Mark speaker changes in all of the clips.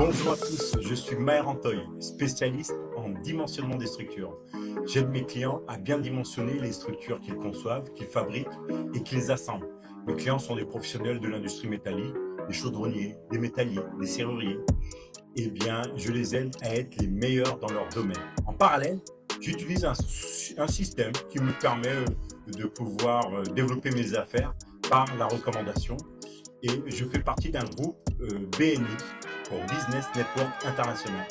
Speaker 1: Bonjour à tous, je suis Maher Antoy, spécialiste en dimensionnement des structures. J'aide mes clients à bien dimensionner les structures qu'ils conçoivent, qu'ils fabriquent et qu'ils assemblent. Mes clients sont des professionnels de l'industrie métallique, des chaudronniers, des métalliers, des serruriers. Eh bien, je les aide à être les meilleurs dans leur domaine. En parallèle, j'utilise un système qui me permet de pouvoir développer mes affaires par la recommandation. Et je fais partie d'un groupe BNI pour Business Network International.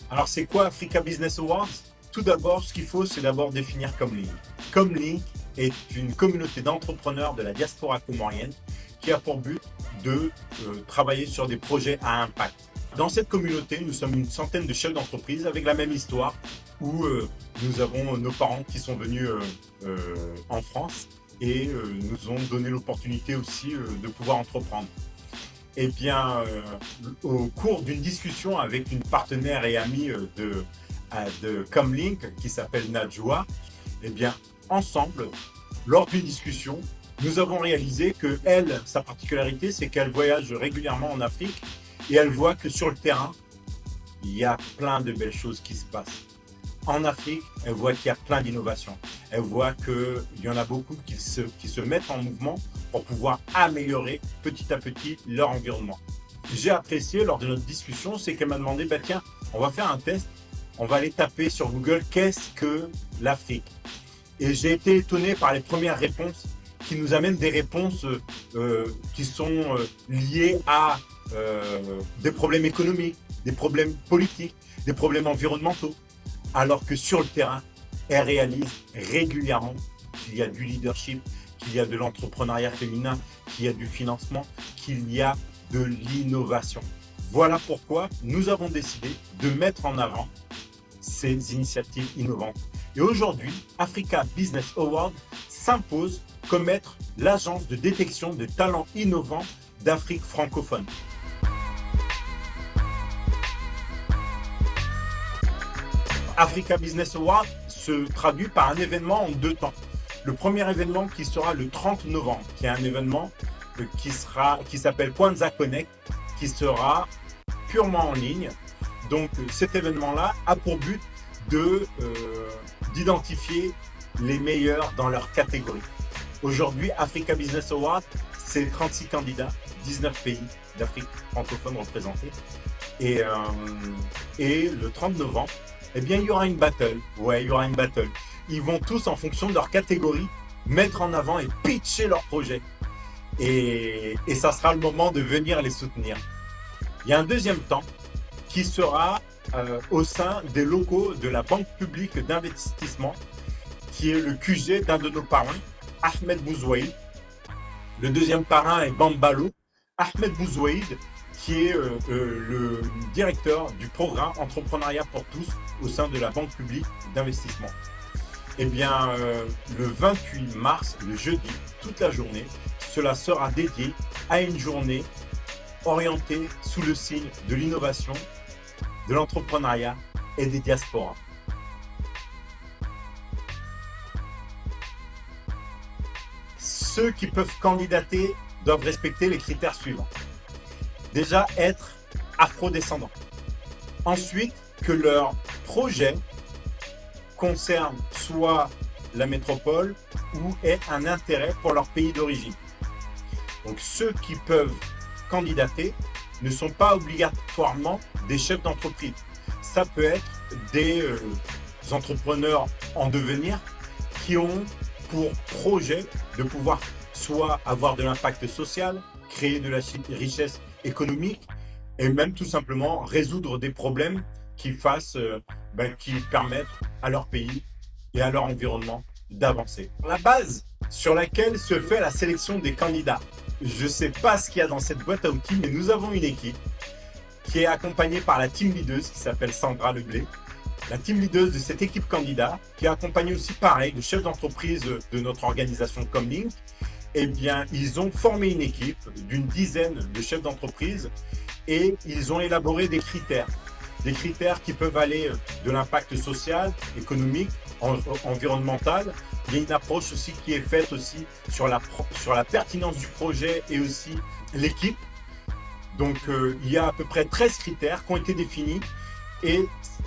Speaker 1: Alors, c'est quoi Africa Business Awards? Tout d'abord, ce qu'il faut, c'est d'abord définir Comlink. Comlink est une communauté d'entrepreneurs de la diaspora comorienne qui a pour but de travailler sur des projets à impact. Dans cette communauté, nous sommes une centaine de chefs d'entreprise avec la même histoire où nous avons nos parents qui sont venus en France et nous ont donné l'opportunité aussi de pouvoir entreprendre. Eh bien, au cours d'une discussion avec une partenaire et amie de Comlink qui s'appelle Najwa, eh bien, ensemble, lors d'une discussion, nous avons réalisé que elle, sa particularité, c'est qu'elle voyage régulièrement en Afrique et elle voit que sur le terrain, il y a plein de belles choses qui se passent. En Afrique, elle voit qu'il y a plein d'innovations. Elle voit qu'il y en a beaucoup qui se mettent en mouvement pour pouvoir améliorer petit à petit leur environnement. J'ai apprécié lors de notre discussion, c'est qu'elle m'a demandé, bah, tiens, on va faire un test, on va aller taper sur Google, qu'est-ce que l'Afrique? Et j'ai été étonné par les premières réponses qui nous amènent des réponses qui sont liées à des problèmes économiques, des problèmes politiques, des problèmes environnementaux. Alors que sur le terrain, elle réalise régulièrement qu'il y a du leadership, qu'il y a de l'entrepreneuriat féminin, qu'il y a du financement, qu'il y a de l'innovation. Voilà pourquoi nous avons décidé de mettre en avant ces initiatives innovantes. Et aujourd'hui, Africa Business Award s'impose comme être l'agence de détection de talents innovants d'Afrique francophone. Africa Business Award se traduit par un événement en 2 temps. Le premier événement qui sera le 30 novembre, qui est un événement qui s'appelle Kwanzaa Connect, qui sera purement en ligne. Donc cet événement-là a pour but d'identifier les meilleurs dans leur catégorie. Aujourd'hui, Africa Business Award, c'est 36 candidats, 19 pays d'Afrique francophone représentés. Et le 30 novembre, eh bien, il y aura une battle. Ouais, il y aura une battle. Ils vont tous, en fonction de leur catégorie, mettre en avant et pitcher leur projet. Et ça sera le moment de venir les soutenir. Il y a un deuxième temps qui sera au sein des locaux de la Banque publique d'investissement, qui est le QG d'un de nos parrains, Ahmed Bouzouaïd. Le deuxième parrain est Bambalo. Ahmed Bouzouaïd, qui est le directeur du programme Entrepreneuriat pour tous au sein de la Banque publique d'investissement. Eh bien, le 28 mars, le jeudi, toute la journée, cela sera dédié à une journée orientée sous le signe de l'innovation, de l'entrepreneuriat et des diasporas. Ceux qui peuvent candidater doivent respecter les critères suivants. Déjà, être afro-descendant. Ensuite, que leur projet concerne soit la métropole ou ait un intérêt pour leur pays d'origine. Donc, ceux qui peuvent candidater ne sont pas obligatoirement des chefs d'entreprise. Ça peut être des entrepreneurs en devenir qui ont pour projet de pouvoir soit avoir de l'impact social, créer de la richesse économique et même tout simplement résoudre des problèmes qui permettent à leur pays et à leur environnement d'avancer. La base sur laquelle se fait la sélection des candidats. Je ne sais pas ce qu'il y a dans cette boîte à outils, mais nous avons une équipe qui est accompagnée par la team leader qui s'appelle Sandra Leblé. La team leader de cette équipe candidat, qui est accompagnée aussi pareil de chefs d'entreprise de notre organisation Comlink. Eh bien, ils ont formé une équipe d'une dizaine de chefs d'entreprise et ils ont élaboré des critères. des critères qui peuvent aller de l'impact social, économique, environnemental. Il y a une approche aussi qui est faite aussi sur la pertinence du projet et aussi l'équipe. Donc il y a à peu près 13 critères qui ont été définis et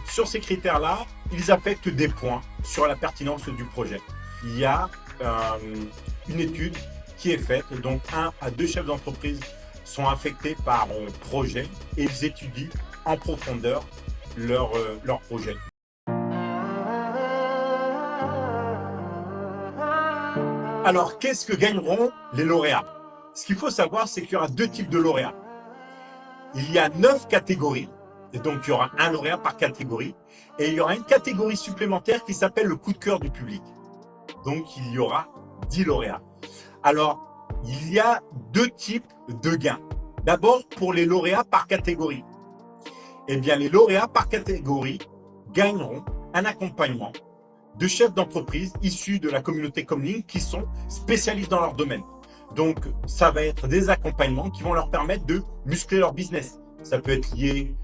Speaker 1: sur ces critères-là, ils affectent des points sur la pertinence du projet. Il y a une étude qui est faite, donc 1 à 2 chefs d'entreprise sont affectés par projet et ils étudient en profondeur leur projet. Alors, qu'est-ce que gagneront les lauréats? Ce qu'il faut savoir, c'est qu'il y aura 2 types de lauréats. Il y a 9 catégories, et donc il y aura un lauréat par catégorie, et il y aura une catégorie supplémentaire qui s'appelle le coup de cœur du public. Donc il y aura 10 lauréats. Alors, il y a 2 types de gains. D'abord, pour les lauréats par catégorie. Eh bien, les lauréats par catégorie gagneront un accompagnement de chefs d'entreprise issus de la communauté Comlink qui sont spécialistes dans leur domaine. Donc, ça va être des accompagnements qui vont leur permettre de muscler leur business. Ça peut être lié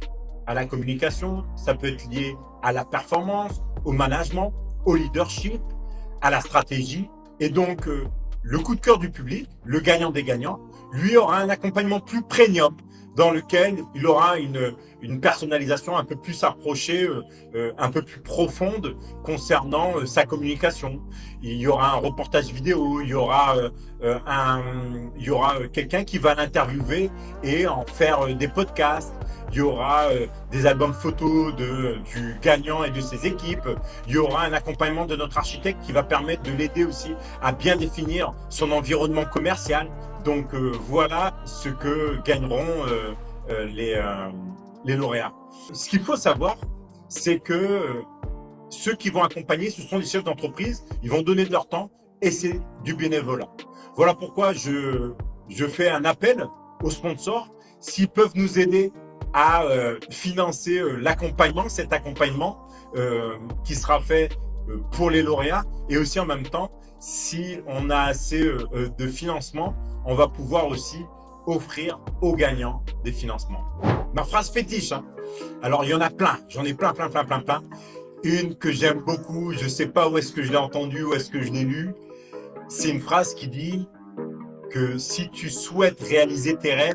Speaker 1: à la communication, ça peut être lié à la performance, au management, au leadership, à la stratégie. Et donc, le coup de cœur du public, le gagnant des gagnants, lui aura un accompagnement plus premium dans lequel il aura une personnalisation un peu plus approchée, un peu plus profonde concernant sa communication. Il y aura un reportage vidéo, il y aura quelqu'un qui va l'interviewer et en faire des podcasts. Il y aura des albums photos du gagnant et de ses équipes. Il y aura un accompagnement de notre architecte qui va permettre de l'aider aussi à bien définir son environnement commercial. Donc voilà ce que gagneront les lauréats. Ce qu'il faut savoir, c'est que ceux qui vont accompagner, ce sont les chefs d'entreprise. Ils vont donner de leur temps et c'est du bénévolat. Voilà pourquoi je fais un appel aux sponsors s'ils peuvent nous aider à financer cet accompagnement qui sera fait pour les lauréats et aussi en même temps, si on a assez de financement, on va pouvoir aussi offrir aux gagnants des financements. Ma phrase fétiche, hein. Alors il y en a plein, j'en ai plein. Une que j'aime beaucoup, je ne sais pas où est-ce que je l'ai entendue, où est-ce que je l'ai lue, c'est une phrase qui dit que si tu souhaites réaliser tes rêves,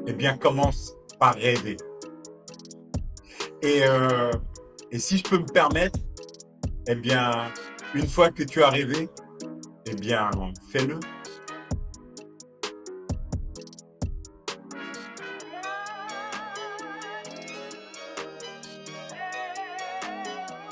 Speaker 1: eh bien commence par rêver. Et si je peux me permettre, eh bien, une fois que tu as rêvé, eh bien, fais-le.